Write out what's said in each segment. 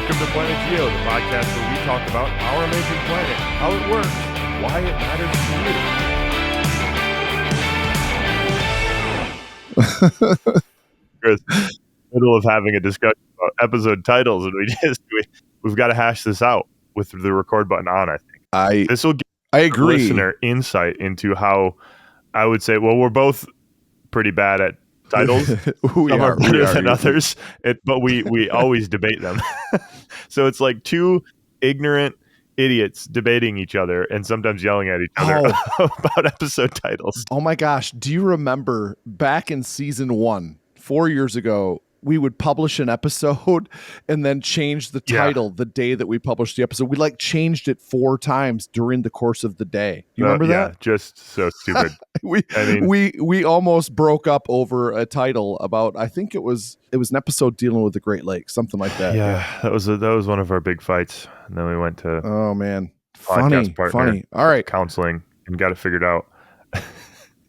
Welcome to Planet Geo, the podcast where we talk about our amazing planet, how it works, why it matters to you. Chris, middle of having a discussion about episode titles, and we've got to hash this out with the record button on. I think this will give the listener insight into how I would say. Well, we're both pretty bad at titles. Some are better than others, but we always debate them. So it's like two ignorant idiots debating each other and sometimes yelling at each other about episode titles. Oh my gosh. Do you remember back in season 1, 4 years ago, we would publish an episode and then change the title the day that we published the episode. We changed it 4 times during the course of the day. You remember that? Yeah, just so stupid. we almost broke up over a title about, I think it was an episode dealing with the Great Lakes, something like that. Yeah. That was one of our big fights. And then we went to funny. All right, counseling and got it figured out.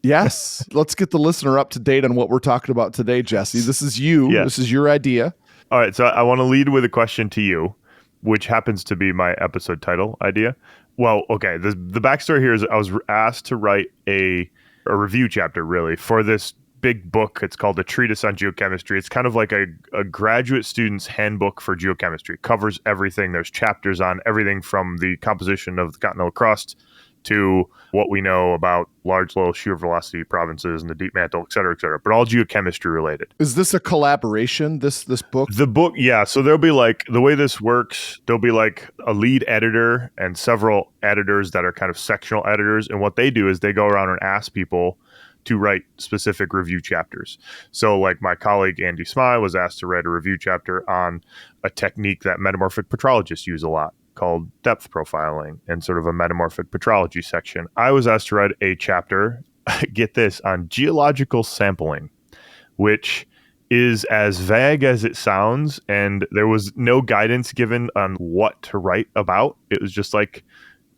Yes. Let's get the listener up to date on what we're talking about today, Jesse. This is you. Yes. This is your idea. All right. So I want to lead with a question to you, which happens to be my episode title idea. Well, okay. The backstory here is I was asked to write a review chapter, really, for this big book. It's called A Treatise on Geochemistry. It's kind of like a graduate student's handbook for geochemistry. It covers everything. There's chapters on everything from the composition of the continental crust to what we know about large, low shear velocity provinces and the deep mantle, et cetera, but all geochemistry related. Is this a collaboration, this book? The book, yeah. So there'll be the way this works, there'll be a lead editor and several editors that are kind of sectional editors. And what they do is they go around and ask people to write specific review chapters. So my colleague, Andy Smye, was asked to write a review chapter on a technique that metamorphic petrologists use a lot, called depth profiling, and sort of a metamorphic petrology section. I was asked to write a chapter, get this, on geological sampling, which is as vague as it sounds, and there was no guidance given on what to write about. It was just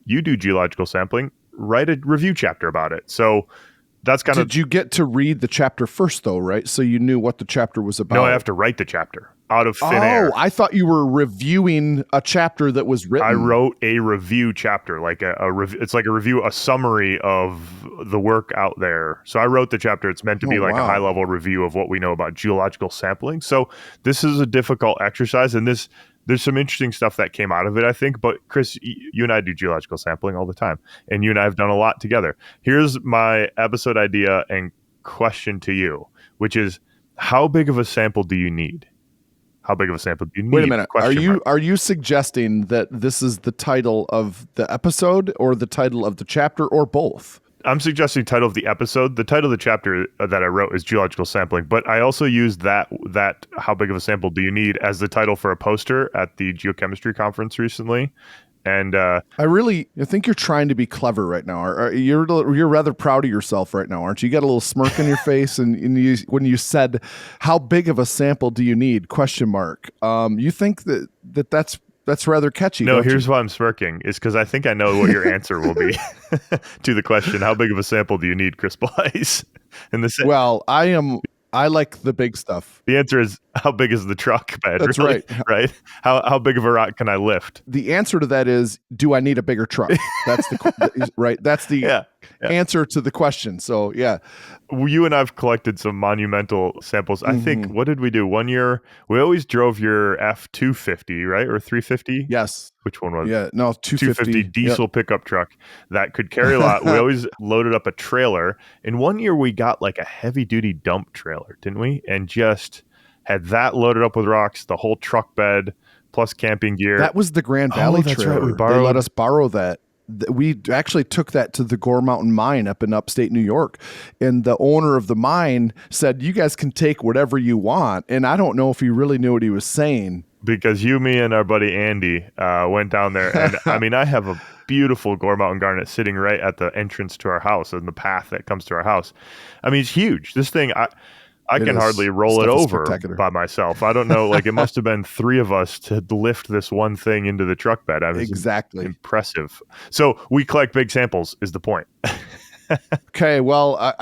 you do geological sampling, write a review chapter about it. So that's kind of... Did you get to read the chapter first, though, right? So you knew what the chapter was about? No, I have to write the chapter out of thin air. Oh, I thought you were reviewing a chapter that was written. I wrote a review chapter, it's like a review, a summary of the work out there. So I wrote the chapter. It's meant to be a high-level review of what we know about geological sampling. So this is a difficult exercise, and there's some interesting stuff that came out of it, I think. But Chris, you and I do geological sampling all the time, and you and I have done a lot together. Here's my episode idea and question to you, which is, how big of a sample do you need? How big of a sample do you need? Wait a minute. Are you suggesting that this is the title of the episode or the title of the chapter or both? I'm suggesting title of the episode. The title of the chapter that I wrote is geological sampling, but I also used that how big of a sample do you need as the title for a poster at the geochemistry conference recently. And I think you're trying to be clever right now. You're rather proud of yourself right now, aren't you? You got a little smirk on your face, and when you said, "How big of a sample do you need?" ? You think that's rather catchy. No, here's why I'm smirking. Is because I think I know what your answer will be to the question: how big of a sample do you need, Chris Blythe? Well, I like the big stuff. The answer is, how big is the truck bed? That's really? Right. Right? How big of a rock can I lift? The answer to that is, do I need a bigger truck? That's the right. That's the answer to the question. So yeah, you and I've collected some monumental samples. I think, what did we do? One year, we always drove your F-250, right? Or 350? Yes. Which one was it? Yeah, no, 250 diesel pickup truck that could carry a lot. We always loaded up a trailer. And one year we got a heavy duty dump trailer, didn't we? And just had that loaded up with rocks, the whole truck bed plus camping gear. That was the Grand Valley trailer. Right. They let us borrow that. We actually took that to the Gore Mountain Mine up in upstate New York, and the owner of the mine said, "You guys can take whatever you want." And I don't know if he really knew what he was saying, because me and our buddy Andy went down there, and I have a beautiful Gore Mountain garnet sitting right at the entrance to our house and the path that comes to our house. It's huge. This thing, I can hardly roll it over by myself. I don't know. It must have been 3 of us to lift this one thing into the truck bed. Exactly. Impressive. So we collect big samples is the point. Okay. Well,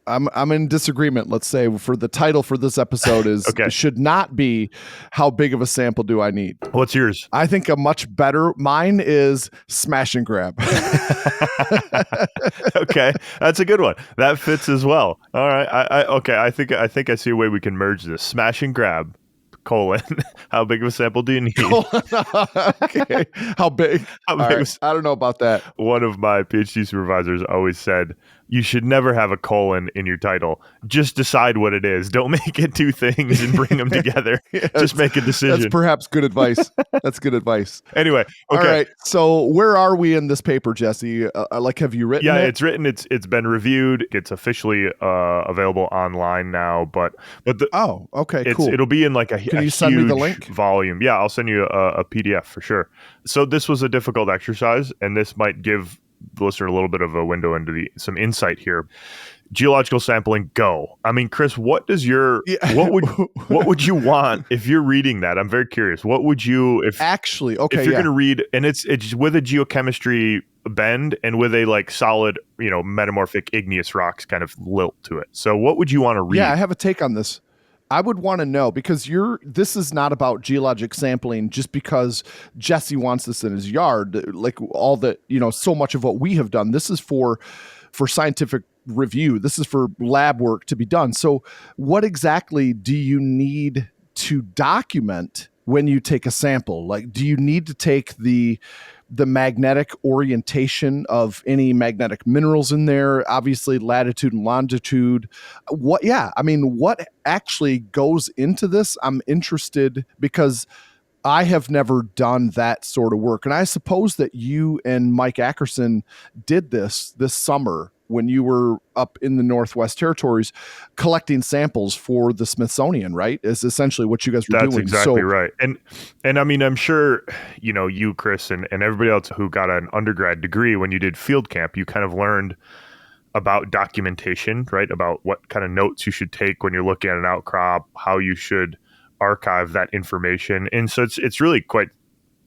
I'm in disagreement. Let's say for the title for this episode is Okay. should not be how big of a sample do I need? What's yours? I think a much better mine is smash and grab. Okay, that's a good one. That fits as well. All right. Okay. I think I see a way we can merge this. Smash and grab. Colon. How big of a sample do you need? Okay. How big? How All big right. was- I don't know about that. One of my PhD supervisors always said, you should never have a colon in your title. Just decide what it is. Don't make it two things and bring them together. Yes, Just make a decision. That's perhaps good advice. That's good advice. Anyway, okay. All right. So where are we in this paper, Jesse? Have you written Yeah, it? it's written. It's been reviewed. It's officially available online now. But okay, cool. It'll be in like a Can you send me the link? volume. Yeah, I'll send you a PDF for sure. So this was a difficult exercise, and this might give the listener a little bit of a window into some insight here. Geological sampling, go. I mean, Chris, what would you want if you're reading that? I'm very curious. What would you if actually if you're going to read, and it's with a geochemistry bend and with a like solid, metamorphic igneous rocks kind of lilt to it. So what would you want to read? Yeah, I have a take on this. I would want to know, because this is not about geologic sampling just because Jesse wants this in his yard, like all the, so much of what we have done. This is for scientific review. This is for lab work to be done. So what exactly do you need to document when you take a sample? Like, do you need to take the magnetic orientation of any magnetic minerals in there, obviously latitude and longitude? What actually goes into this? I'm interested because I have never done that sort of work. And I suppose that you and Mike Ackerson did this summer when you were up in the Northwest Territories collecting samples for the Smithsonian, right? Is essentially what you guys were doing. That's exactly right. And I mean, I'm sure, you, Chris, and everybody else who got an undergrad degree, when you did field camp, you kind of learned about documentation, right? About what kind of notes you should take when you're looking at an outcrop, how you should archive that information. And so it's really quite,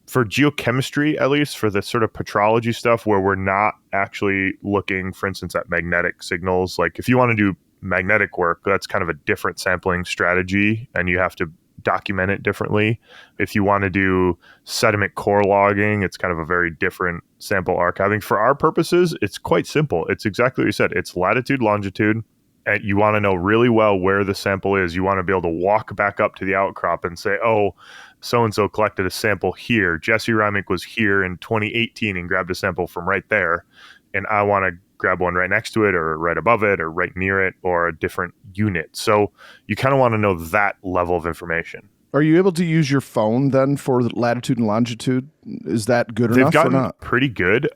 for geochemistry, at least for the sort of petrology stuff where we're not actually looking, for instance, at magnetic signals. Like if you want to do magnetic work, that's kind of a different sampling strategy and you have to document it differently. If you want to do sediment core logging, it's kind of a very different sample archiving. For our purposes, it's quite simple. It's exactly what you said. It's latitude, longitude, and you want to know really well where the sample is. You want to be able to walk back up to the outcrop and say, oh, so-and-so collected a sample here. Jesse Reimick was here in 2018 and grabbed a sample from right there. And I want to grab one right next to it or right above it or right near it or a different unit. So you kind of want to know that level of information. Are you able to use your phone then for the latitude and longitude? Is that good enough or not? They've gotten pretty good.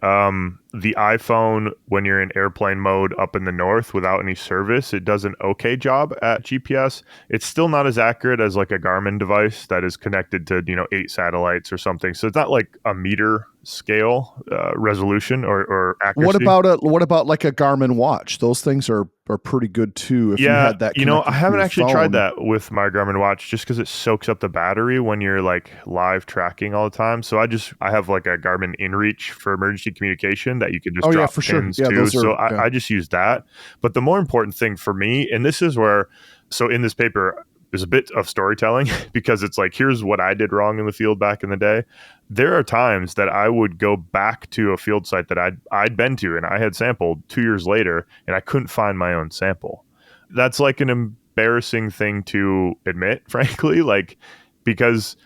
The iPhone, when you're in airplane mode up in the north without any service, it does an okay job at GPS. It's still not as accurate as like a Garmin device that is connected to 8 satellites or something. So it's not like a meter scale resolution or accuracy. What about like a Garmin watch? Those things are pretty good too. If you had that, I haven't actually tried that with my Garmin watch just because it soaks up the battery when you're like live tracking all the time. So I have like a Garmin InReach for emergency communication that you can just drop pins to. I just use that. But the more important thing for me, and this is where, so in this paper, there's a bit of storytelling because it's like, here's what I did wrong in the field back in the day. There are times that I would go back to a field site that I'd been to and I had sampled 2 years later and I couldn't find my own sample. That's like an embarrassing thing to admit, frankly, like, because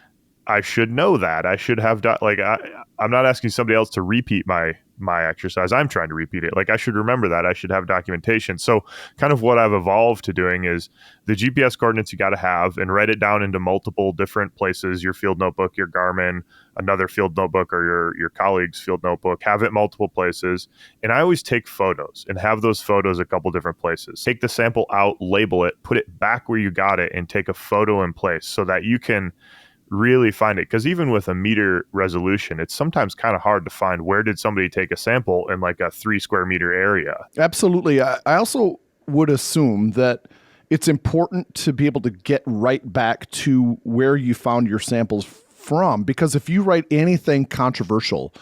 I should know that. I should have I'm not asking somebody else to repeat my exercise. I'm trying to repeat it. Like I should remember that. I should have documentation. So kind of what I've evolved to doing is the GPS coordinates you got to have and write it down into multiple different places, your field notebook, your Garmin, another field notebook, or your colleague's field notebook, have it multiple places. And I always take photos and have those photos a couple different places. Take the sample out, label it, put it back where you got it, and take a photo in place so that you can really find it. Because even with a meter resolution, it's sometimes kind of hard to find where did somebody take a sample in like a 3 square meter area. Absolutely. I also would assume that it's important to be able to get right back to where you found your samples from, because if you write anything controversial,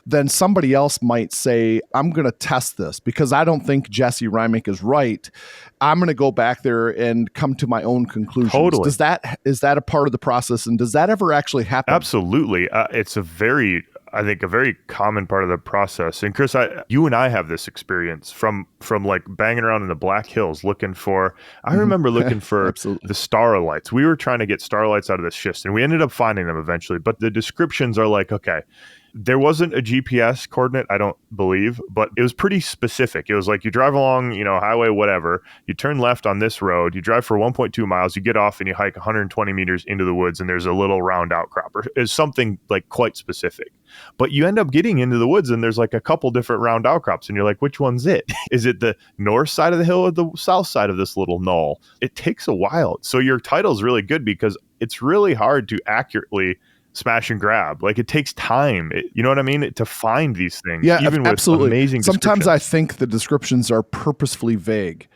then somebody else might say, I'm going to test this because I don't think Jesse Reimick is right. I'm going to go back there and come to my own conclusions. Totally. Is that a part of the process? And does that ever actually happen? Absolutely. It's I think a very common part of the process. And Chris, you and I have this experience from like banging around in the Black Hills looking for, I remember looking for Absolutely. the starlights. We were trying to get starlights out of this schist and we ended up finding them eventually, but the descriptions are like, okay, there wasn't a GPS coordinate, I don't believe, but it was pretty specific. It was like you drive along, highway, whatever, you turn left on this road, you drive for 1.2 miles, you get off and you hike 120 meters into the woods and there's a little round outcrop or is something like quite specific. But you end up getting into the woods and there's like a couple different round outcrops and you're like, which one's it? Is it the north side of the hill or the south side of this little knoll? It takes a while. So your title is really good because it's really hard to accurately smash and grab. Like it takes time. You know what I mean? To find these things, even with absolutely. amazing Sometimes I descriptions. think the descriptions are purposefully vague.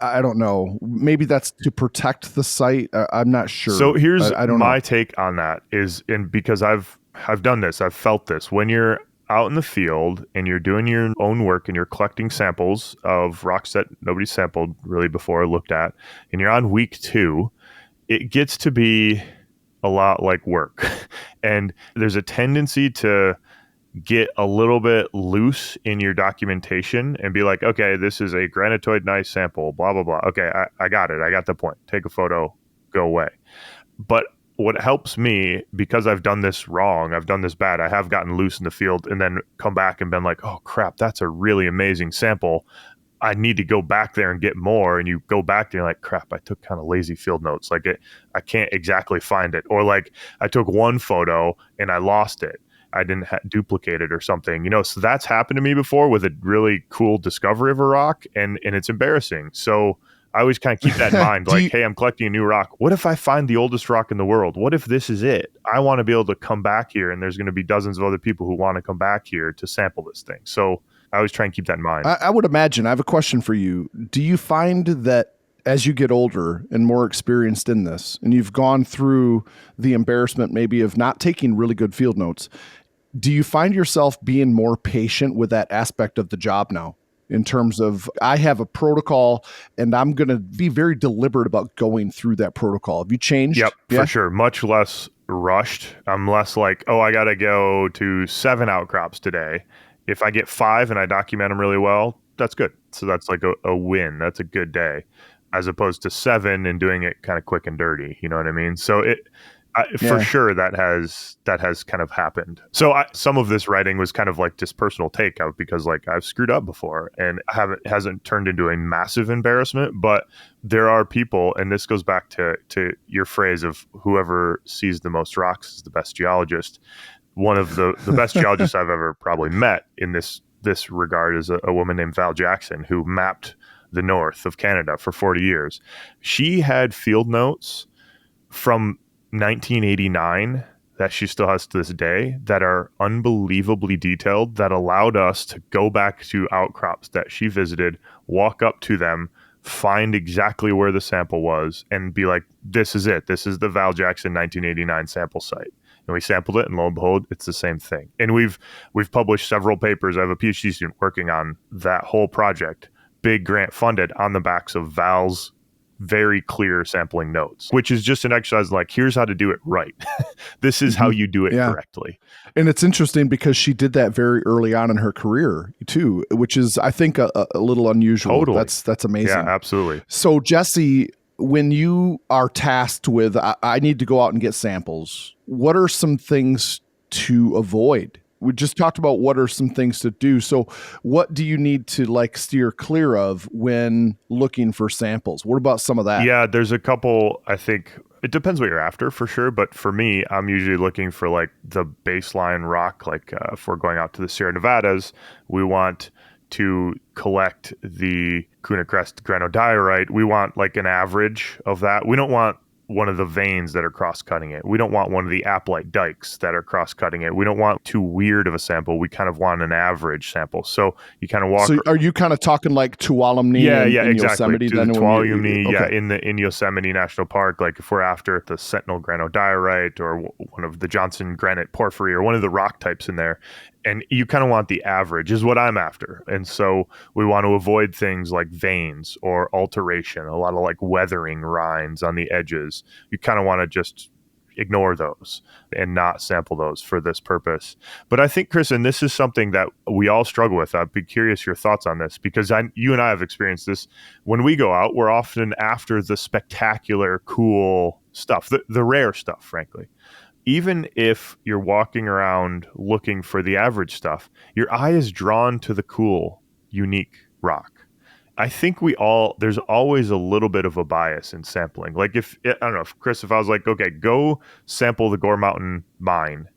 I don't know. Maybe that's to protect the site. I'm not sure. So here's I don't my know. take on that is, and because I've done this, I've felt this. When you're out in the field and you're doing your own work and you're collecting samples of rocks that nobody sampled really before or looked at, and you're on week 2, it gets to be a lot like work. And there's a tendency to get a little bit loose in your documentation and be like, okay, this is a granitoid gneiss sample, blah, blah, blah. Okay, I got it. I got the point. Take a photo, go away. But what helps me, because I've done this wrong, I've done this bad, I have gotten loose in the field and then come back and been like, oh crap, that's a really amazing sample. I need to go back there and get more. And you go back there and you're like, crap, I took kind of lazy field notes. Like I can't exactly find it. Or like I took one photo and I lost it. I didn't duplicate it or something, so that's happened to me before with a really cool discovery of a rock and it's embarrassing. So I always kind of keep that in mind. Like, hey, I'm collecting a new rock. What if I find the oldest rock in the world? What if this is it? I want to be able to come back here and there's going to be dozens of other people who want to come back here to sample this thing. So I always try and keep that in mind. I would imagine. I have a question for you. Do you find that as you get older and more experienced in this, and you've gone through the embarrassment maybe of not taking really good field notes, do you find yourself being more patient with that aspect of the job now? In terms of, I have a protocol and I'm going to be very deliberate about going through that protocol. Have you changed? Yep, for sure. Much less rushed. I'm less like, oh, I got to go to 7 outcrops today. If I get 5 and I document them really well, that's good. So that's like a win. That's a good day, as opposed to 7 and doing it kind of quick and dirty. You know what I mean? So for sure that has kind of happened. So some of this writing was kind of like just personal takeout because like I've screwed up before and hasn't turned into a massive embarrassment. But there are people, and this goes back to your phrase of whoever sees the most rocks is the best geologist. One of the best geologists I've ever probably met in this regard is a woman named Val Jackson, who mapped the north of Canada for 40 years. She had field notes from 1989 that she still has to this day that are unbelievably detailed, that allowed us to go back to outcrops that she visited, walk up to them, find exactly where the sample was, and be like, this is it. This is the Val Jackson 1989 sample site. And we sampled it, and lo and behold, it's the same thing. And we've published several papers. I have a PhD student working on that whole project, big grant funded, on the backs of Val's very clear sampling notes, which is just an exercise like, here's how to do it right. This is how you do it correctly. And it's interesting because she did that very early on in her career too, which is, I think, a little unusual. Totally. That's amazing. Yeah, absolutely. So Jesse, when you are tasked with, I need to go out and get samples, what are some things to avoid? We just talked about what are some things to do. So what do you need to like steer clear of when looking for samples? What about some of that? Yeah, there's a couple. I think it depends what you're after for sure. But for me, I'm usually looking for like the baseline rock. Like if we're going out to the Sierra Nevadas, we want to collect the Kuna Crest granodiorite. We want like an average of that. We don't want one of the veins that are cross-cutting it. We don't want one of the aplite dikes that are cross-cutting it. We don't want too weird of a sample. We kind of want an average sample. So you kind of walk. So are you kind of talking like Tuolumne in exactly. Yosemite? To the Tuolumne, in Yosemite National Park. Like if we're after the Sentinel granodiorite or one of the Johnson granite porphyry or one of the rock types in there, And you kind of want the average is what I'm after. And so we want to avoid things like veins or alteration, a lot of like weathering rinds on the edges. You kind of want to just ignore those and not sample those for this purpose. But I think, Chris, and this is something that we all struggle with. I'd be curious your thoughts on this, because you and I have experienced this. When we go out, we're often after the spectacular, cool stuff, the rare stuff, frankly. Even if you're walking around looking for the average stuff, your eye is drawn to the cool, unique rock. I think there's always a little bit of a bias in sampling. Like I don't know, Chris, if I was like, okay, go sample the Gore Mountain mine,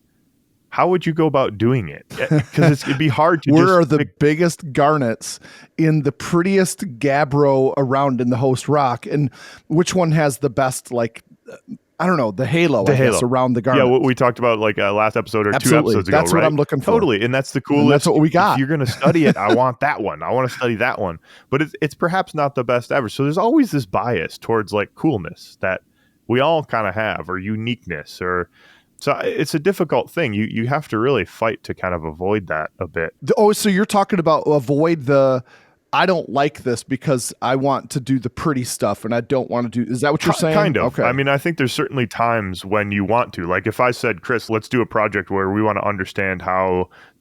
how would you go about doing it? Because it'd be hard to Where are the biggest garnets in the prettiest gabbro around in the host rock? And which one has the best, like, I don't know, the halo around the garnet. Yeah, what we talked about like last episode or Absolutely. 2 episodes ago. That's right? what I'm looking for. Totally. And that's the coolest. And that's what we got. If you're going to study it, I want that one. I want to study that one. But it's perhaps not the best ever. So there's always this bias towards like coolness that we all kind of have, or uniqueness, or so it's a difficult thing. You have to really fight to kind of avoid that a bit. Oh, so you're talking about avoid the I don't like this because I want to do the pretty stuff and I don't want to do. Is that what you're saying? Kind of. Okay. I mean, I think there's certainly times when you want to. Like if I said, Chris, let's do a project where we want to understand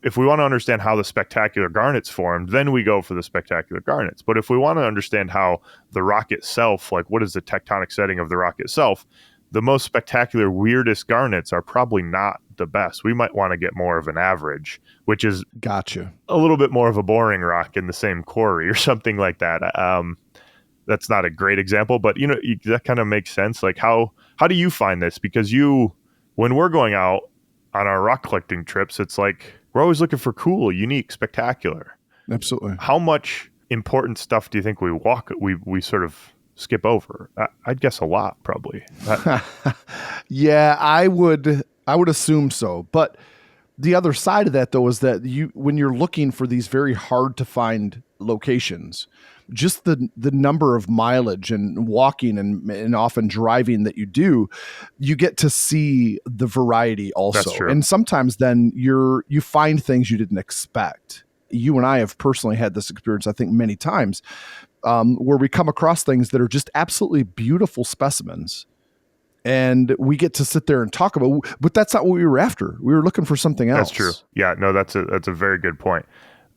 if we want to understand how the spectacular garnets formed, then we go for the spectacular garnets. But if we want to understand how the rock itself, like what is the tectonic setting of the rock itself, the most spectacular, weirdest garnets are probably not the best. We might want to get more of an average, which is gotcha, a little bit more of a boring rock in the same quarry or something like that. That's not a great example, but that kind of makes sense. Like how do you find this? Because when we're going out on our rock collecting trips, it's like we're always looking for cool, unique, spectacular. Absolutely. How much important stuff do you think we sort of skip over? I'd guess a lot, probably. Yeah, I would assume so. But the other side of that, though, is that when you're looking for these very hard to find locations, just the number of mileage and walking and often driving that you do, you get to see the variety also. That's true. And sometimes then you find things you didn't expect. You and I have personally had this experience, I think, many times, where we come across things that are just absolutely beautiful specimens. And we get to sit there and talk about, but that's not what we were after. We were looking for something else. That's true. Yeah, no, that's a very good point.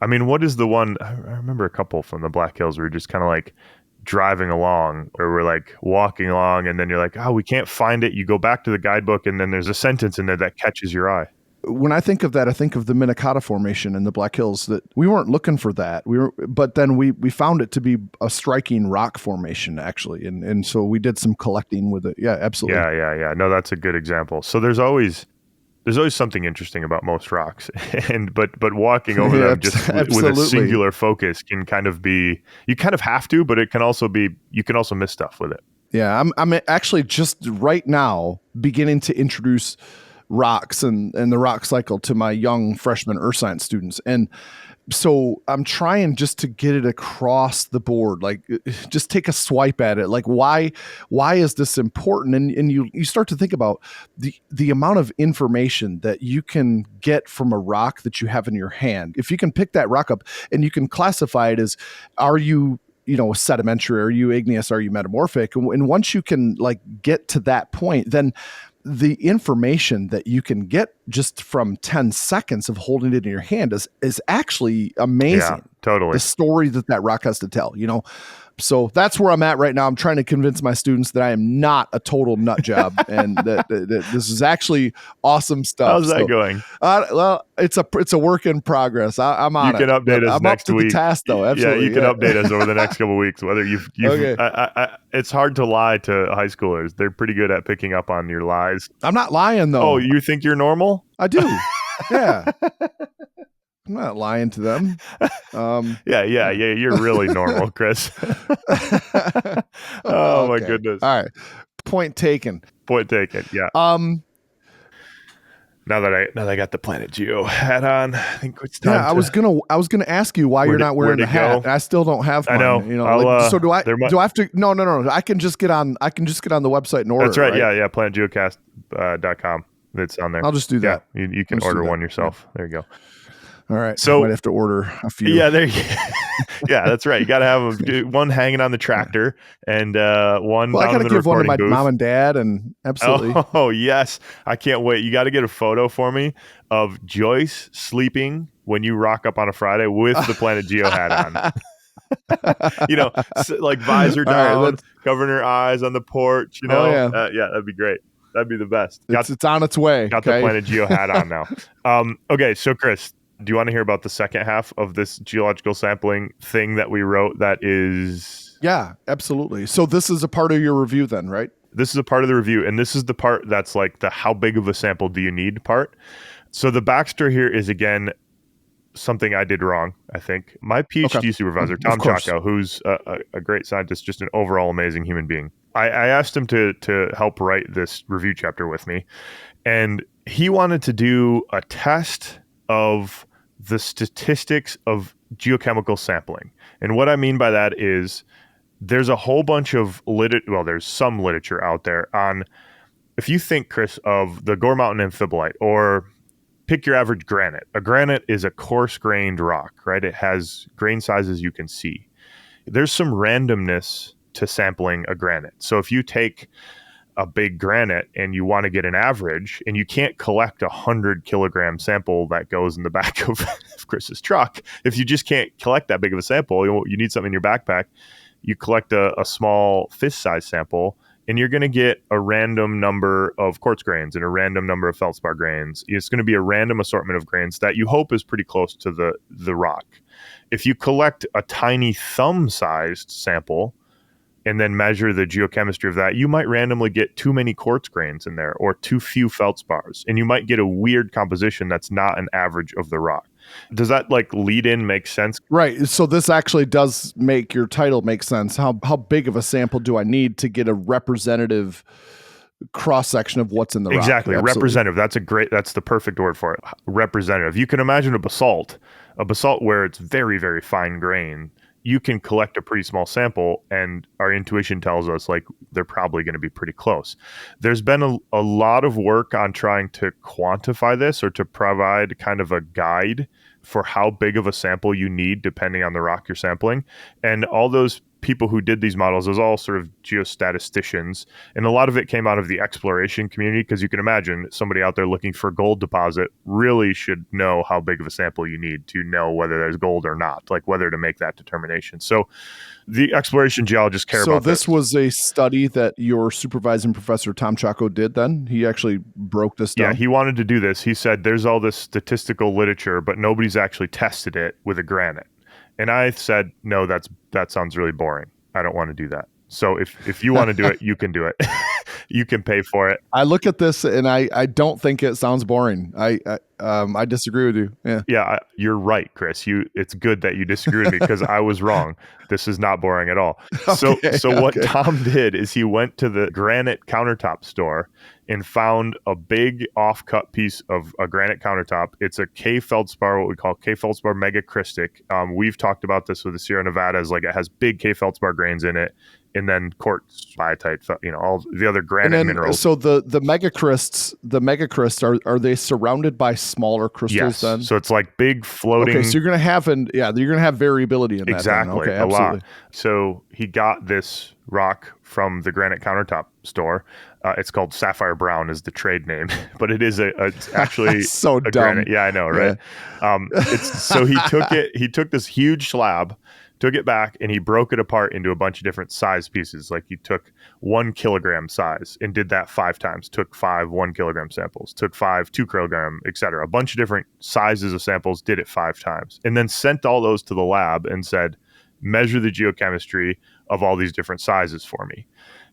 I mean, what is the one? I remember a couple from the Black Hills. We were just kind of like driving along, or we're like walking along, and then you're like, oh, we can't find it. You go back to the guidebook, and then there's a sentence in there that catches your eye. When I think of that, I think of the Minnetonka Formation in the Black Hills. That we weren't looking for that. But then we found it to be a striking rock formation, actually, and so we did some collecting with it. Yeah, absolutely. Yeah. No, that's a good example. So there's always something interesting about most rocks, but walking over them just with a singular focus can kind of be. You kind of have to, but it can also be. You can also miss stuff with it. Yeah, I'm actually just right now beginning to introduce rocks and the rock cycle to my young freshman earth science students. And so I'm trying just to get it across the board, like just take a swipe at it. Like why is this important? And you start to think about the amount of information that you can get from a rock that you have in your hand. If you can pick that rock up and you can classify it as, are you sedimentary, are you igneous, are you metamorphic? And once you can like get to that point, then the information that you can get just from 10 seconds of holding it in your hand is actually amazing. Yeah, totally. The story that rock has to tell, So that's where I'm at right now. I'm trying to convince my students that I am not a total nut job and that this is actually awesome stuff. How's that going? Well, it's a work in progress. I'm on it. You can update us next week. I'm up to the task, though. Absolutely. Yeah, you can update us over the next couple of weeks. Whether you've okay. It's hard to lie to high schoolers. They're pretty good at picking up on your lies. I'm not lying, though. Oh, you think you're normal? I do. Yeah. I'm not lying to them. Yeah. You're really normal, Chris. Oh, okay. My goodness. All right. Point taken. Yeah. Now that I got the Planet Geo hat on, I think it's time. Yeah, I was gonna ask you why you're not wearing the hat. And I still don't have mine. I know. So do I? Do I have to? No. I can just get on. I can just get on the website and order. That's right. Yeah. PlanetGeocast.com. It's on there. I'll just do that. Yeah, you can order one yourself. There you go. All right. So Might have to order a few. yeah, there. Yeah, that's right. You got to have one hanging on the tractor and one Well, I down got in to the give one to recording my mom booth. and dad, and absolutely. Oh, yes. I can't wait. You got to get a photo for me of Joyce sleeping when you rock up on a Friday with the Planet Geo hat on. Like visor All right, down, that's covering her eyes on the porch, oh yeah, Yeah, that'd be great. That'd be the best. it's on its way. Got the Okay. Planet Geo hat on now. Okay, so Chris, do you want to hear about the second half of this geological sampling thing that we wrote that is Yeah, absolutely. So this is a part of your review then, right? this is a part of the review, and this is the part that's like the how big of a sample do you need part. So the backstory here is again something I did wrong, I think. My Okay. PhD supervisor, Of Tom course. Chaco, who's a great scientist, just an overall amazing human being. I asked him to help write this review chapter with me, and he wanted to do a test of the statistics of geochemical sampling. And what I mean by that is there's a whole bunch of there's some literature out there on, if you think, Chris, of the Gore Mountain amphibolite, or pick your average granite. A granite is a coarse grained rock, right? It has grain sizes you can see. There's some randomness to sampling a granite. So if you take a big granite and you want to get an average, and you can't collect 100 kilogram sample that goes in the back of Chris's truck, if you just can't collect that big of a sample, you need something in your backpack. You collect a small fist size sample, and you're going to get a random number of quartz grains and a random number of feldspar grains. It's going to be a random assortment of grains that you hope is pretty close to the rock. If you collect a tiny thumb-sized sample and then measure the geochemistry of that, you might randomly get too many quartz grains in there or too few feldspars, and you might get a weird composition that's not an average of the rock. Does that lead in make sense? Right. So this actually does make your title make sense. How big of a sample do I need to get a representative cross section of what's in the Exactly. rock? Absolutely. Representative. That's the perfect word for it. Representative. You can imagine a basalt where it's very, very fine grain. You can collect a pretty small sample, and our intuition tells us they're probably going to be pretty close. There's been a lot of work on trying to quantify this, or to provide kind of a guide for how big of a sample you need depending on the rock you're sampling. And all those people who did these models is all sort of geostatisticians, and a lot of it came out of the exploration community, because you can imagine somebody out there looking for gold deposit really should know how big of a sample you need to know whether there's gold or not, whether to make that determination. So the exploration geologists care about this. So this was a study that your supervising professor, Tom Chaco, did then? He actually broke this down? Yeah, he wanted to do this. He said there's all this statistical literature, but nobody's actually tested it with a granite. And I said, no, that sounds really boring. I don't want to do that. So if you want to do it, you can do it. You can pay for it. I look at this and I don't think it sounds boring. I disagree with you. Yeah, you're right, Chris. It's good that you disagree with me, because I was wrong. This is not boring at all. So what Tom did is he went to the granite countertop store and found a big offcut piece of a granite countertop. It's a K feldspar, what we call K feldspar megacrystic. We've talked about this with the Sierra Nevadas. It has big K feldspar grains in it, and then quartz, biotite, all the other granite minerals. So the megacrysts, are they surrounded by smaller crystals? Yes. Then? So it's like big floating. Okay, so you're gonna have variability in that. Exactly. Okay, a absolutely. lot. So he got this rock from the granite countertop store. It's called Sapphire Brown is the trade name, but it's actually so a dumb. granite. Yeah, I know, right? Yeah. So he took this huge slab, took it back, and he broke it apart into a bunch of different size pieces. He took 1 kilogram size and did that 5 times, took 5 1 kilogram samples, took 5 2 kilogram, etc. A bunch of different sizes of samples, did it 5 times, and then sent all those to the lab and said, measure the geochemistry of all these different sizes for me.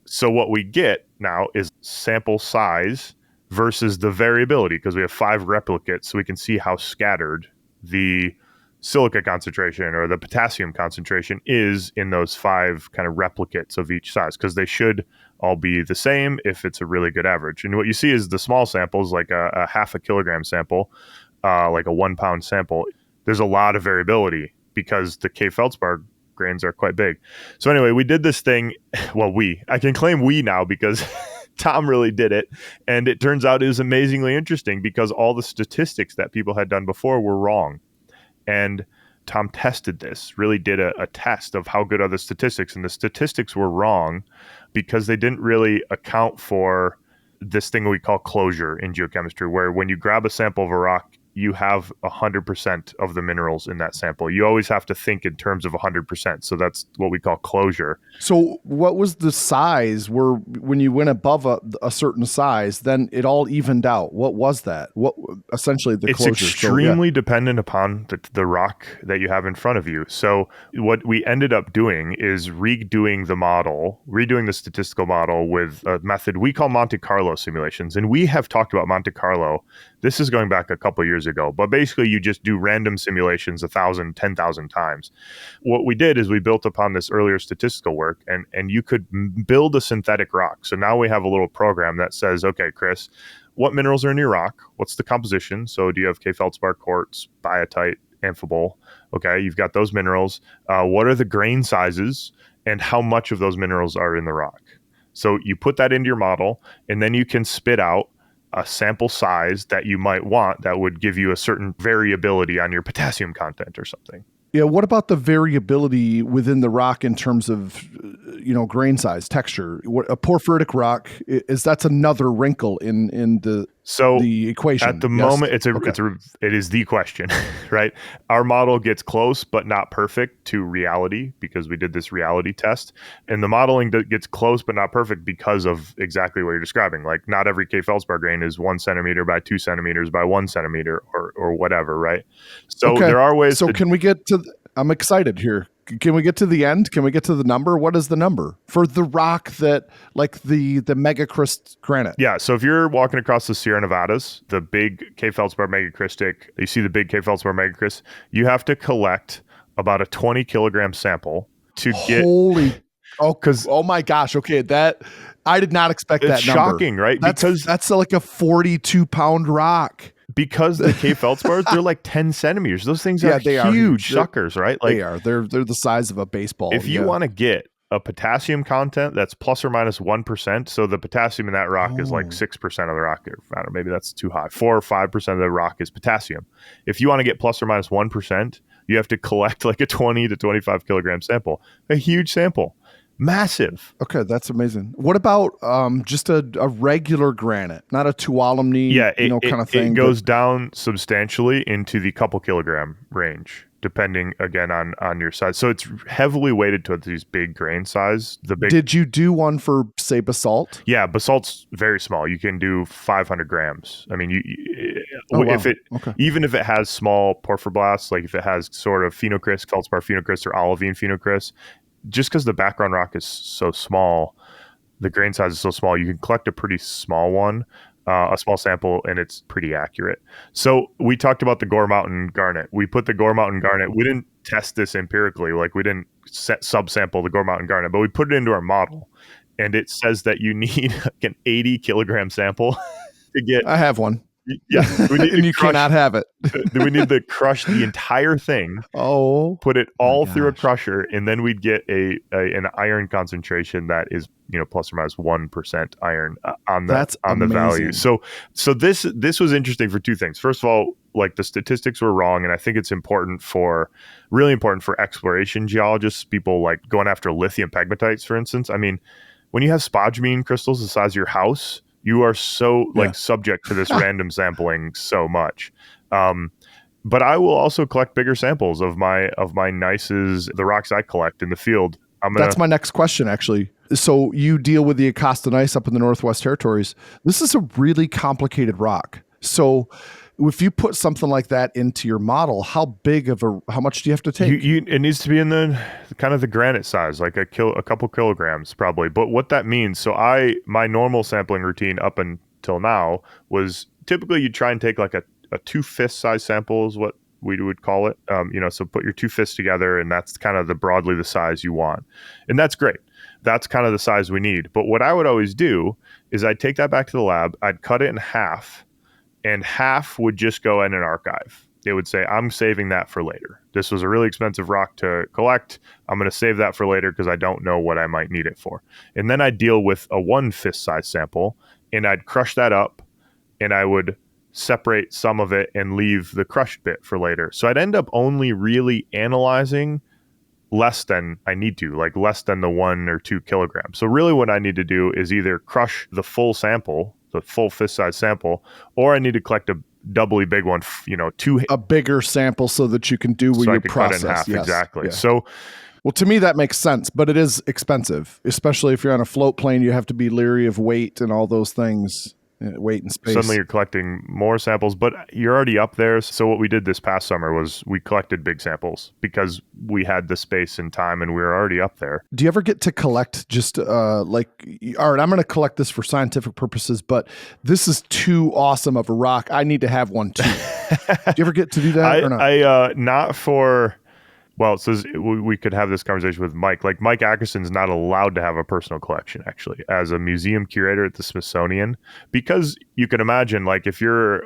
So what we get now is sample size versus the variability, because we have 5 replicates, so we can see how scattered the silica concentration or the potassium concentration is in those 5 kind of replicates of each size, because they should all be the same if it's a really good average. And what you see is the small samples, like a half a kilogram sample, like a 1 pound sample. There's a lot of variability because the K feldspar grains are quite big. So anyway, we did this thing. Well, I can claim we now, because Tom really did it. And it turns out it was amazingly interesting, because all the statistics that people had done before were wrong. And Tom tested this, really did a test of how good are the statistics. And the statistics were wrong because they didn't really account for this thing we call closure in geochemistry, where when you grab a sample of a rock, you have 100% of the minerals in that sample. You always have to think in terms of 100%. So that's what we call closure. So what was the size where when you went above a certain size, then it all evened out? What was that? What essentially the It's closure? extremely dependent upon the rock that you have in front of you. So what we ended up doing is redoing the statistical model with a method we call Monte Carlo simulations. And we have talked about Monte Carlo. This is going back a couple years ago, but basically you just do random simulations 1,000, 10,000 times. What we did is we built upon this earlier statistical work, and you could build a synthetic rock. So now we have a little program that says, okay, Chris, what minerals are in your rock? What's the composition? So do you have K feldspar, quartz, biotite, amphibole? Okay, you've got those minerals. What are the grain sizes and how much of those minerals are in the rock? So you put that into your model, and then you can spit out a sample size that you might want that would give you a certain variability on your potassium content or something. Yeah. What about the variability within the rock in terms of, grain size, texture? What a porphyritic rock is, that's another wrinkle in the equation. At the yes? moment, it is the question, right? Our model gets close, but not perfect to reality because we did this reality test. And the modeling gets close, but not perfect because of exactly what you're describing. Like not every K feldspar grain is 1 centimeter by 2 centimeters by 1 centimeter or whatever, right? So there are ways. So can we get to? I'm excited here. Can we get to the end? Can we get to the number? What is the number for the rock that, like the megacrystal granite? Yeah. So if you're walking across the Sierra Nevadas, the big K feldspar megacrystic, you see the big K feldspar megacrystal, you have to collect about a 20 kilogram sample to get. Oh my gosh. Okay. That I did not expect that number. It's shocking, right? Because that's like a 42-pound rock. Because the K feldspars, they're like 10 centimeters. Those things are huge suckers, right? Like, they are. They're the size of a baseball. If you want to get a potassium content that's plus or minus 1%, so the potassium in that rock is like 6% of the rock. I don't know, maybe that's too high. 4 or 5% of the rock is potassium. If you want to get plus or minus 1%, you have to collect like a 20 to 25 kilogram sample, a huge sample. Massive. Okay, that's amazing. What about just a regular granite, not a Tuolumne, kind of thing? It goes down substantially into the couple kilogram range, depending again on your size. So it's heavily weighted towards these big grain size. Did you do one for, say, basalt? Yeah, basalt's very small. You can do 500 grams. I mean, even if it has small porphyroblasts, like if it has sort of phenocryst, feldspar phenocryst, or olivine phenocryst, just because the background rock is so small, the grain size is so small, you can collect a pretty small one, a small sample, and it's pretty accurate. So we talked about the Gore Mountain garnet. We put the Gore Mountain garnet. We didn't test this empirically, like we didn't subsample the Gore Mountain garnet, but we put it into our model, and it says that you need like an 80 kilogram sample to get. I have one. Yeah, and you cannot have it. We need to crush the entire thing. Put it all through a crusher, and then we'd get an iron concentration that is plus or minus 1% iron on the value. So this was interesting for two things. First of all, like the statistics were wrong, and I think it's really important for exploration geologists, people like going after lithium pegmatites, for instance. I mean, when you have spodumene crystals the size of your house, you are so subject to this random sampling so much. But I will also collect bigger samples of my gneisses, the rocks I collect in the field. That's my next question, actually. So you deal with the Acosta gneiss up in the Northwest Territories. This is a really complicated rock. So if you put something like that into your model, how much do you have to take? It needs to be in the kind of the granite size, like a couple kilograms probably. But what that means, so my normal sampling routine up until now was typically you try and take like a 2-fist size sample is what we would call it. So put your 2 fists together, and that's kind of broadly the size you want. And that's great. That's kind of the size we need. But what I would always do is I'd take that back to the lab, I'd cut it in half, and half would just go in an archive. It would say, I'm saving that for later. This was a really expensive rock to collect. I'm going to save that for later because I don't know what I might need it for. And then I'd deal with a 1 fist size sample, and I'd crush that up, and I would separate some of it and leave the crushed bit for later. So I'd end up only really analyzing less than I need to, like less than the 1 or 2 kilograms. So really what I need to do is either crush the full sample, the full fist size sample, or I need to collect a doubly big one, a bigger sample so that you can do so I your could cut it in process. half. Yes. Exactly. Yeah. So well, to me, that makes sense, but it is expensive, especially if you're on a float plane. You have to be leery of weight and all those things, weight and space. suddenly you're collecting more samples, but you're already up there. So what we did this past summer was we collected big samples because we had the space and time and we were already up there. Do you ever get to collect just like, all right, I'm going to collect this for scientific purposes, but this is too awesome of a rock. I need to have one too. Do you ever get to do that or not? Not for... Well, it says we could have this conversation with Mike. Like Mike Ackerson's not allowed to have a personal collection, actually, as a museum curator at the Smithsonian, because you can imagine, like, if you're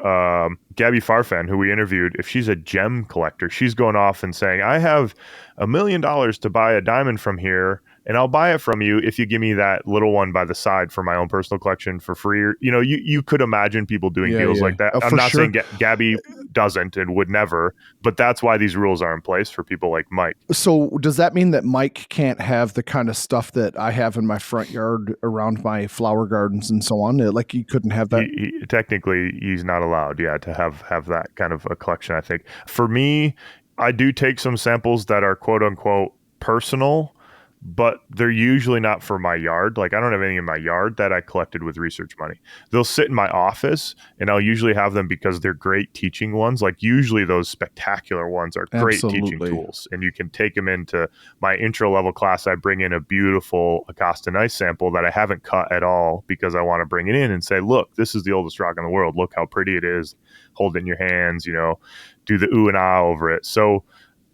Gabby Farfan, who we interviewed, if she's a gem collector, she's going off and saying, "I have $1 million to buy a diamond from here, and I'll buy it from you if you give me that little one by the side for my own personal collection for free." You could imagine people doing deals like that. I'm not saying Gabby doesn't and would never, but that's why these rules are in place for people like Mike. So does that mean that Mike can't have the kind of stuff that I have in my front yard around my flower gardens and so on? Like he couldn't have that? Technically, he's not allowed, to have that kind of a collection, I think. For me, I do take some samples that are quote unquote personal, but they're usually not for my yard. Like I don't have anything in my yard that I collected with research money. They'll sit in my office and I'll usually have them because they're great teaching ones. Like usually those spectacular ones are great teaching tools, and you can take them into my intro level class. I bring in a beautiful Acosta Gneiss sample that I haven't cut at all because I want to bring it in and say, look, this is the oldest rock in the world. Look how pretty it is. Hold it in your hands, do the ooh and ah over it. So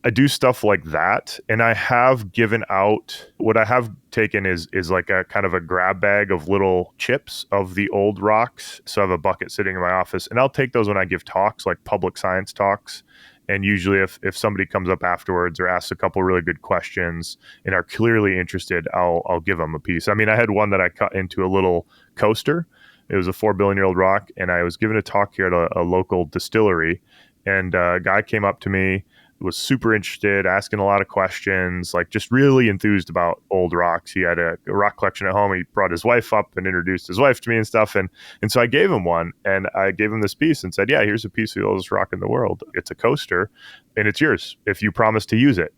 I do stuff like that, and I have given out, what I have taken is like a kind of a grab bag of little chips of the old rocks. So I have a bucket sitting in my office, and I'll take those when I give talks, like public science talks. And usually if somebody comes up afterwards or asks a couple really good questions and are clearly interested, I'll give them a piece. I mean, I had one that I cut into a little coaster. It was a 4 billion year old rock, and I was giving a talk here at a local distillery, and a guy came up to me, was super interested, asking a lot of questions, like just really enthused about old rocks. He had a rock collection at home. He brought his wife up and introduced his wife to me and stuff. And so I gave him one, and I gave him this piece and said, yeah, here's a piece of the oldest rock in the world. It's a coaster and it's yours if you promise to use it.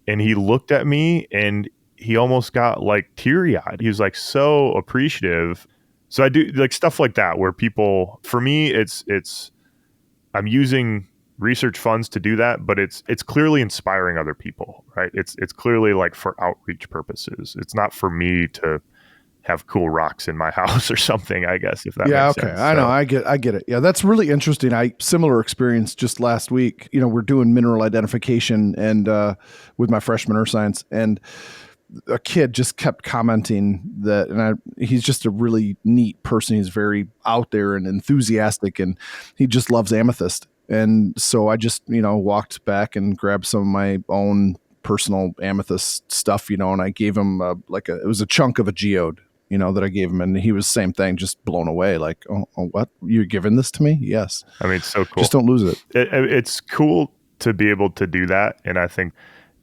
And he looked at me and he almost got like teary eyed. He was like so appreciative. So I do like stuff like that where people, for me, it's I'm using research funds to do that, but it's clearly inspiring other people, right? It's clearly like for outreach purposes. It's not for me to have cool rocks in my house or something, I guess, if that makes sense. I know. I get it. Yeah, that's really interesting. Similar experience just last week. We're doing mineral identification and with my freshman earth science, and a kid just kept commenting that, and he's just a really neat person. He's very out there and enthusiastic, and he just loves amethyst. And so I just, walked back and grabbed some of my own personal amethyst stuff, and I gave him it was a chunk of a geode, that I gave him. And he was same thing, just blown away. Like, oh, what? You're giving this to me? Yes. I mean, it's so cool. Just don't lose it. It's cool to be able to do that. And I think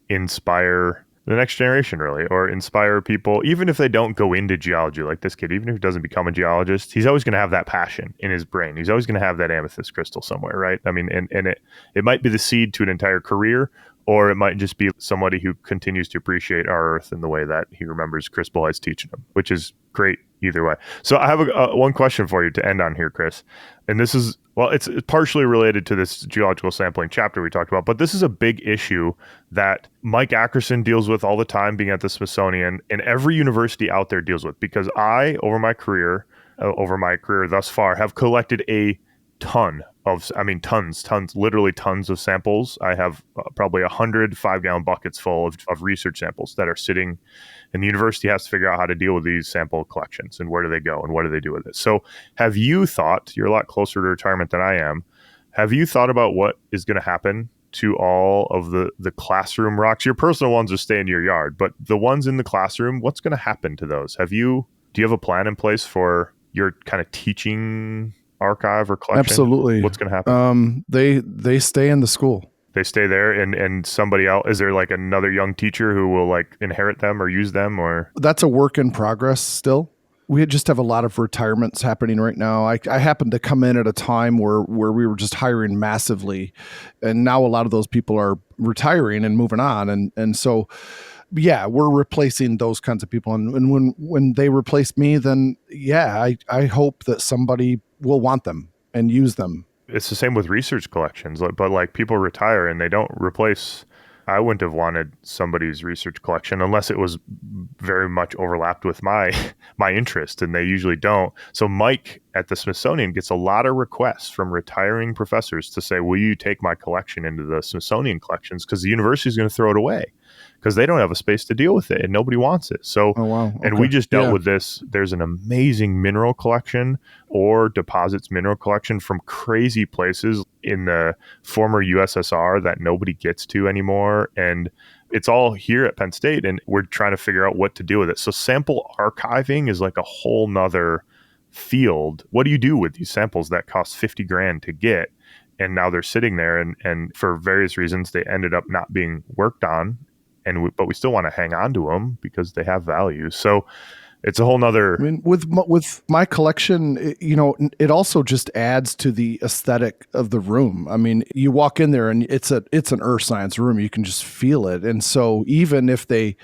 inspire the next generation, really, or inspire people, even if they don't go into geology like this kid, even if he doesn't become a geologist, he's always going to have that passion in his brain. He's always going to have that amethyst crystal somewhere, right? I mean, and it might be the seed to an entire career, or it might just be somebody who continues to appreciate our earth in the way that he remembers Chris Bullhead's teaching him, which is great either way. So I have one question for you to end on here, Chris. And this is, well, it's partially related to this geological sampling chapter we talked about, but this is a big issue that Mike Ackerson deals with all the time being at the Smithsonian, and every university out there deals with, because I, over my career thus far, have collected a ton of, tons, literally tons of samples. I have probably 100 5-gallon buckets full of research samples that are sitting, and the university has to figure out how to deal with these sample collections and where do they go and what do they do with it. So have you thought, you're a lot closer to retirement than I am, have you thought about what is going to happen to all of the classroom rocks? Your personal ones will stay in your yard, but the ones in the classroom, what's going to happen to those? Do you have a plan in place for your kind of teaching archive or collection? Absolutely. What's going to happen? They stay in the school. They stay there, and somebody else, is there like another young teacher who will like inherit them or use them, or? That's a work in progress still. We just have a lot of retirements happening right now. I happened to come in at a time where we were just hiring massively, and now a lot of those people are retiring and moving on, and so yeah, we're replacing those kinds of people. And when they replace me, then yeah, I hope that somebody will want them and use them. It's the same with research collections, but like people retire and they don't replace. I wouldn't have wanted somebody's research collection unless it was very much overlapped with my my interest, and they usually don't. So Mike at the Smithsonian gets a lot of requests from retiring professors to say, will you take my collection into the Smithsonian collections, because the university is going to throw it away because they don't have a space to deal with it and nobody wants it. So, Oh wow. Okay. and we just dealt Yeah. with this. There's an amazing mineral collection or deposits mineral collection from crazy places in the former USSR that nobody gets to anymore. And it's all here at Penn State, and we're trying to figure out what to do with it. So sample archiving is like a whole nother field. What do you do with these samples that cost 50 grand to get? And now they're sitting there, and for various reasons, they ended up not being worked on. But we still want to hang on to them because they have value. So it's a whole nother. I mean, with my collection, it also just adds to the aesthetic of the room. I mean, you walk in there and it's an earth science room. You can just feel it. And so even if they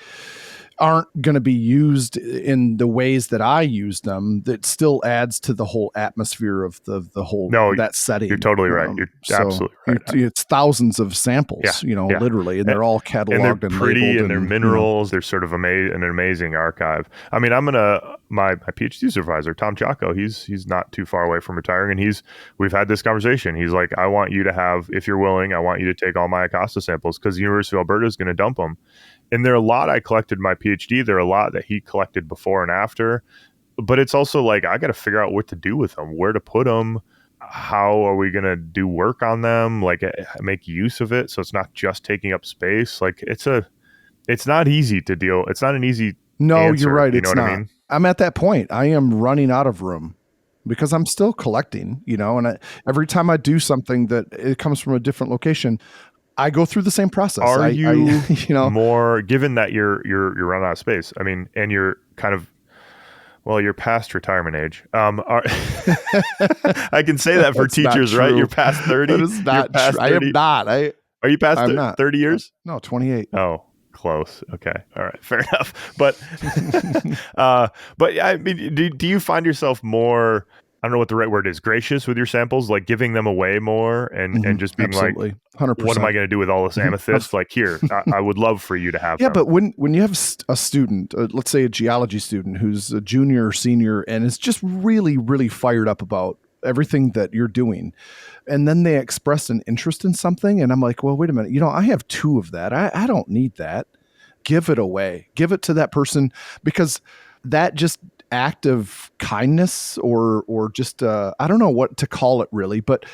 aren't going to be used in the ways that I use them, that still adds to the whole atmosphere of the whole that setting. You're totally right. You're absolutely right. It's thousands of samples, literally, and they're all cataloged and pretty, labeled, and they're minerals. They're sort of an amazing archive. I mean, my PhD supervisor, Tom Giacco, he's not too far away from retiring, and we've had this conversation. He's like, I want you to have, if you're willing, I want you to take all my Acosta samples, because the University of Alberta is going to dump them. And there are a lot I collected in my PhD. There are a lot that he collected before and after. But it's also like, I got to figure out what to do with them, where to put them, how are we going to do work on them, like make use of it so it's not just taking up space. Like it's not easy to deal. It's not an easy answer, you're right. You know it's what not. I mean? I'm at that point. I am running out of room because I'm still collecting, and every time I do something that it comes from a different location, I go through the same process. Are you more, given that you're running out of space? I mean, and you're kind of, well, you're past retirement age. I can say that for teachers, right? You're past 30. That is not true. I am not. Are you past 30 years? No, 28. Oh, close. Okay. All right. Fair enough. But, but I mean, do you find yourself more, I don't know what the right word is, gracious with your samples, like giving them away more and just being absolutely. like, 100%. What am I going to do with all this amethyst? Like, here, I would love for you to have them. But when you have a student, let's say a geology student who's a junior or senior and is just really, really fired up about everything that you're doing, and then they express an interest in something, and I'm like, well, wait a minute, I have 2 of that. I don't need that. Give it away. Give it to that person, because that just act of kindness or just I don't know what to call it really, but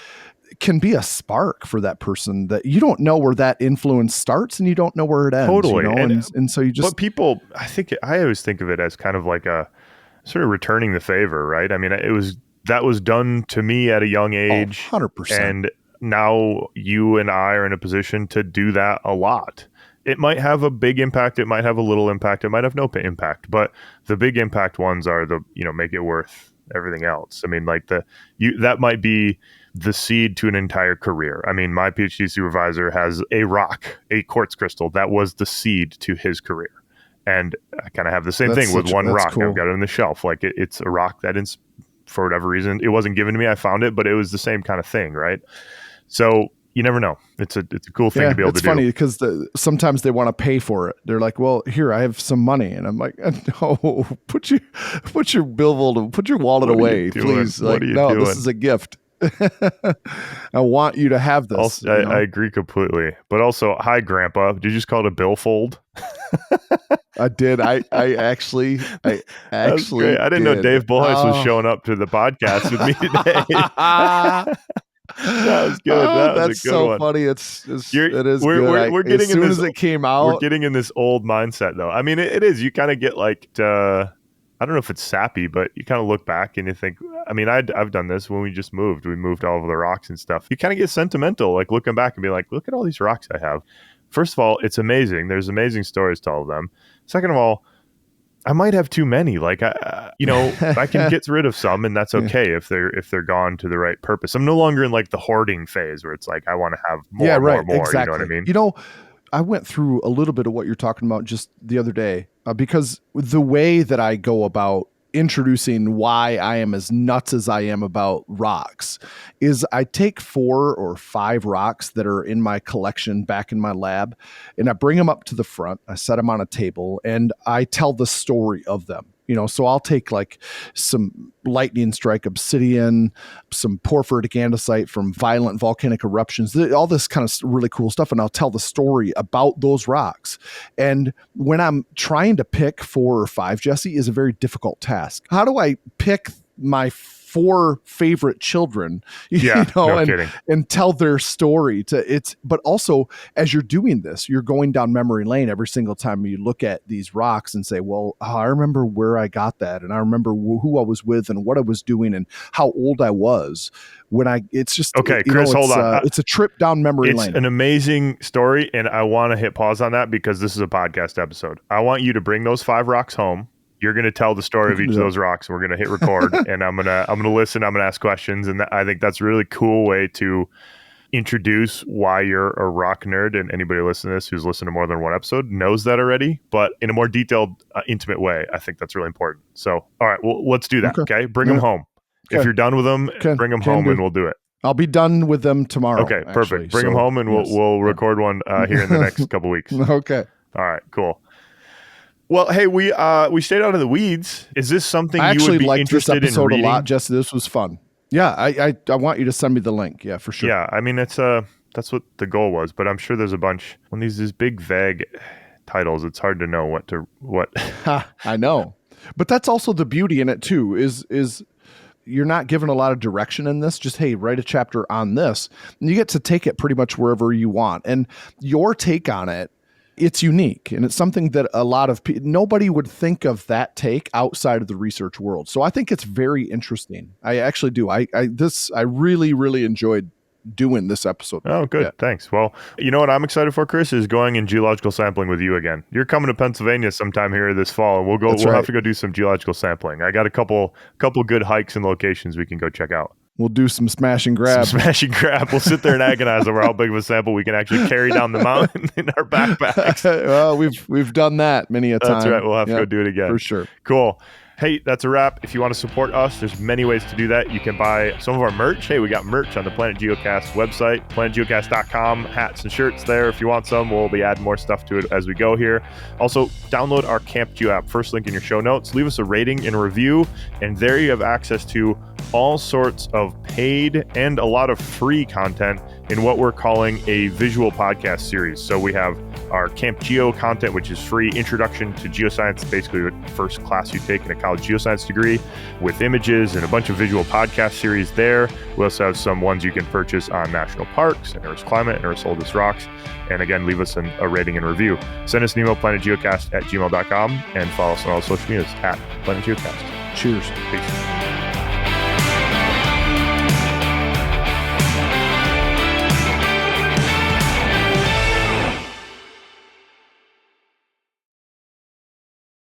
can be a spark for that person that you don't know where that influence starts and you don't know where it ends. Totally. And so you just, but people, I always think of it as kind of like a sort of returning the favor, right? I mean, that was done to me at a young age. 100%. And now you and I are in a position to do that a lot. It might have a big impact. It might have a little impact. It might have no impact. But the big impact ones are make it worth everything else. I mean, like that might be the seed to an entire career. I mean, my PhD supervisor has a rock, a quartz crystal that was the seed to his career. And I kind of have the same thing with one rock. Cool. I've got it on the shelf. Like it's a rock that for whatever reason, it wasn't given to me. I found it, but it was the same kind of thing, right? So you never know. It's a cool thing to be able to do. It's funny because sometimes they want to pay for it. They're like, well, here, I have some money. And I'm like, no, put your billfold, put your wallet away, please. Like, no, this is a gift. I want you to have this. Also, I agree completely. But also, hi, Grandpa. Did you just call it a billfold? I did. I actually I didn't know Dave Bullhuis was showing up to the podcast with me today. That was good. That's a good one. Funny. It is good. We're getting as soon as it came out. We're getting in this old mindset, though. I mean, it is. You kind of get like, I don't know if it's sappy, but you kind of look back and you think, I mean, I've done this when we just moved. We moved all of the rocks and stuff. You kind of get sentimental, like looking back and be like, look at all these rocks I have. First of all, it's amazing. There's amazing stories to all of them. Second of all, I might have too many. Like I can get rid of some, and that's okay if they're gone to the right purpose. I'm no longer in like the hoarding phase where it's like I want to have more, Yeah, right. more. Exactly. You know what I mean? You know, I went through a little bit of what you're talking about just the other day because the way that I go about introducing why I am as nuts as I am about rocks is I take 4 or 5 rocks that are in my collection back in my lab, and I bring them up to the front. I set them on a table and I tell the story of them. You know, so I'll take like some lightning strike obsidian, some porphyritic andesite from violent volcanic eruptions, all this kind of really cool stuff. And I'll tell the story about those rocks. And when I'm trying to pick 4 or 5, Jesse, is a very difficult task. How do I pick my 4 favorite children, Yeah, no kidding. and tell their story but also as you're doing this, you're going down memory lane every single time you look at these rocks and say, well, I remember where I got that. And I remember who I was with and what I was doing and how old I was it's just, okay, Chris, hold on. It's a trip down memory lane. It's an amazing story. And I want to hit pause on that because this is a podcast episode. I want you to bring those 5 rocks home. You're going to tell the story of each of those rocks, and we're going to hit record, and I'm going to listen. I'm going to ask questions, and I think that's a really cool way to introduce why you're a rock nerd. And anybody listening to this who's listened to more than one episode knows that already, but in a more detailed, intimate way. I think that's really important. So, all right, well, let's do that. Okay, bring them home. Okay. If you're done with them, bring them home, and we'll do it. I'll be done with them tomorrow. Okay, perfect. Bring them home, and we'll record one here in the next couple weeks. Okay. All right, cool. Well, hey, we stayed out of the weeds. Is this something I you would be interested in reading? I actually liked this episode a lot, Jesse. This was fun. Yeah, I want you to send me the link. Yeah, for sure. Yeah, I mean, that's what the goal was, but I'm sure there's a bunch. When these big vague titles, it's hard to know what. I know, but that's also the beauty in it too. Is you're not given a lot of direction in this. Just, hey, write a chapter on this, and you get to take it pretty much wherever you want. And your take on it, it's unique, and it's something that a lot of people, nobody would think of that take outside of the research world. So I think it's very interesting. I actually do. I really, really enjoyed doing this episode. Oh, good. Yeah. Thanks. Well, you know what I'm excited for, Chris, is going in geological sampling with you again. You're coming to Pennsylvania sometime here this fall, and we'll have to go do some geological sampling. I got a couple good hikes and locations we can go check out. We'll do some smash and grab. We'll sit there and agonize over how big of a sample we can actually carry down the mountain in our backpacks. Well, we've done that many a time. That's right. We'll have to go do it again. For sure. Cool. Hey, that's a wrap. If you want to support us, there's many ways to do that. You can buy some of our merch. Hey, we got merch on the Planet Geocast website, planetgeocast.com, hats and shirts there. If you want some, we'll be adding more stuff to it as we go here. Also, download our Camp Geo app. First link in your show notes. Leave us a rating and a review, and there you have access to all sorts of paid and a lot of free content in what we're calling a visual podcast series. So we have our Camp Geo content, which is free introduction to geoscience, basically the first class you take in a college geoscience degree, with images and a bunch of visual podcast series there. We also have some ones you can purchase on national parks and Earth's climate and Earth's oldest rocks. And again, leave us a rating and review. Send us an email, planetgeocast@gmail.com, and follow us on all social medias @planetgeocast. Cheers. Peace.